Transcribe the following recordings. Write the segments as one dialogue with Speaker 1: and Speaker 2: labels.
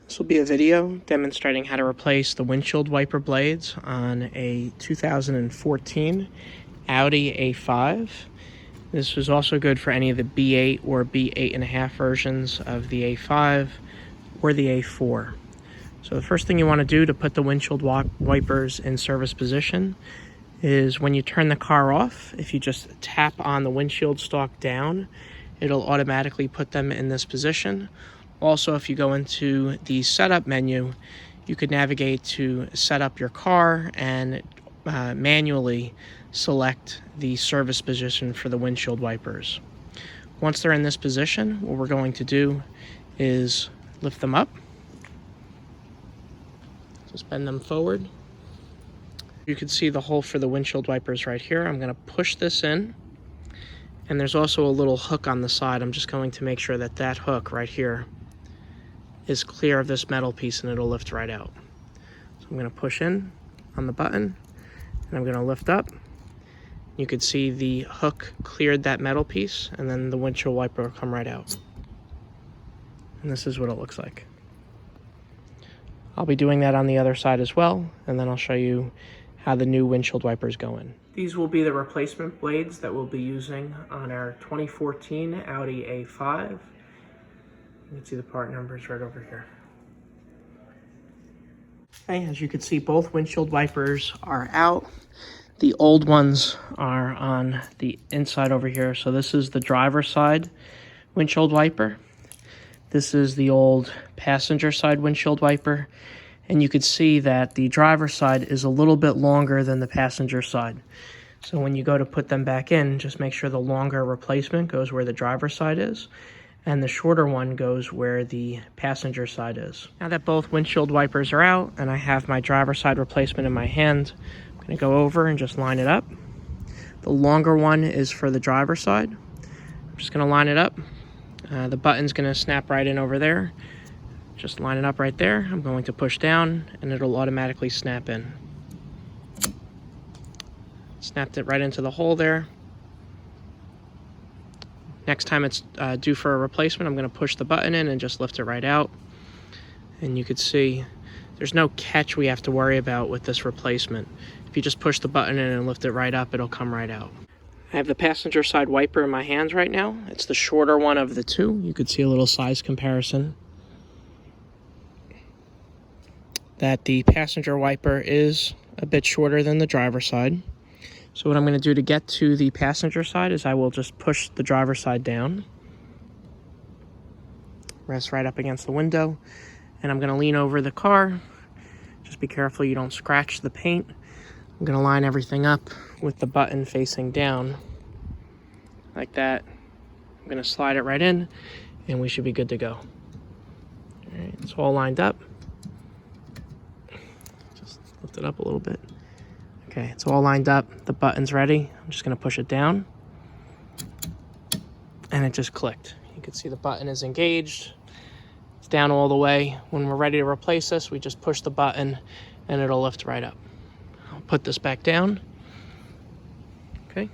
Speaker 1: This will be a video demonstrating how to replace the windshield wiper blades on a 2014 Audi A5. This was also good for any of the B8 or B8.5 versions of the A5 or the A4. So the first thing you want to do to put the windshield wipers in service position is when you turn the car off, if you just tap on the windshield stalk down, it'll automatically put them in this position. Also, if you go into the setup menu, you could navigate to set up your car and manually select the service position for the windshield wipers. Once they're in this position, what we're going to do is lift them up. Just bend them forward. You can see the hole for the windshield wipers right here. I'm going to push this in. And there's also a little hook on the side. I'm just going to make sure that that hook right here is clear of this metal piece, and it'll lift right out. So I'm going to push in on the button, and I'm going to lift up. You can see the hook cleared that metal piece, and then the windshield wiper will come right out. And this is what it looks like. I'll be doing that on the other side as well, and then I'll show you how the new windshield wipers go in. These will be the replacement blades that we'll be using on our 2014 Audi A5. You can see the part numbers right over here. Okay, as you can see, both windshield wipers are out. The old ones are on the inside over here. So this is the driver's side windshield wiper. This is the old passenger side windshield wiper. And you can see that the driver's side is a little bit longer than the passenger side. So when you go to put them back in, just make sure the longer replacement goes where the driver's side is, and the shorter one goes where the passenger side is. Now that both windshield wipers are out and I have my driver's side replacement in my hand, I'm going to go over and just line it up. The longer one is for the driver's side. I'm just going to line it up. The button's going to snap right in over there. Just line it up right there. I'm going to push down and it'll automatically snap in. Snapped it right into the hole there. Next time it's due for a replacement, I'm going to push the button in and just lift it right out. And you can see there's no catch we have to worry about with this replacement. If you just push the button in and lift it right up, it'll come right out. I have the passenger side wiper in my hands right now. It's the shorter one of the two. You could see a little size comparison. That the passenger wiper is a bit shorter than the driver's side. So what I'm going to do to get to the passenger side is I will just push the driver's side down. Rest right up against the window. And I'm going to lean over the car. Just be careful you don't scratch the paint. I'm going to line everything up with the button facing down. Like that. I'm going to slide it right in and we should be good to go. All right, it's all lined up. Just lift it up a little bit. Okay, it's all lined up. The button's ready. I'm just going to push it down. And it just clicked. You can see the button is engaged. It's down all the way. When we're ready to replace this, we just push the button and it'll lift right up. I'll put this back down. Okay.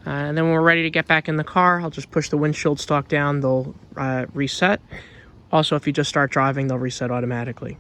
Speaker 1: And then when we're ready to get back in the car, I'll just push the windshield stalk down. They'll reset. Also, if you just start driving, they'll reset automatically.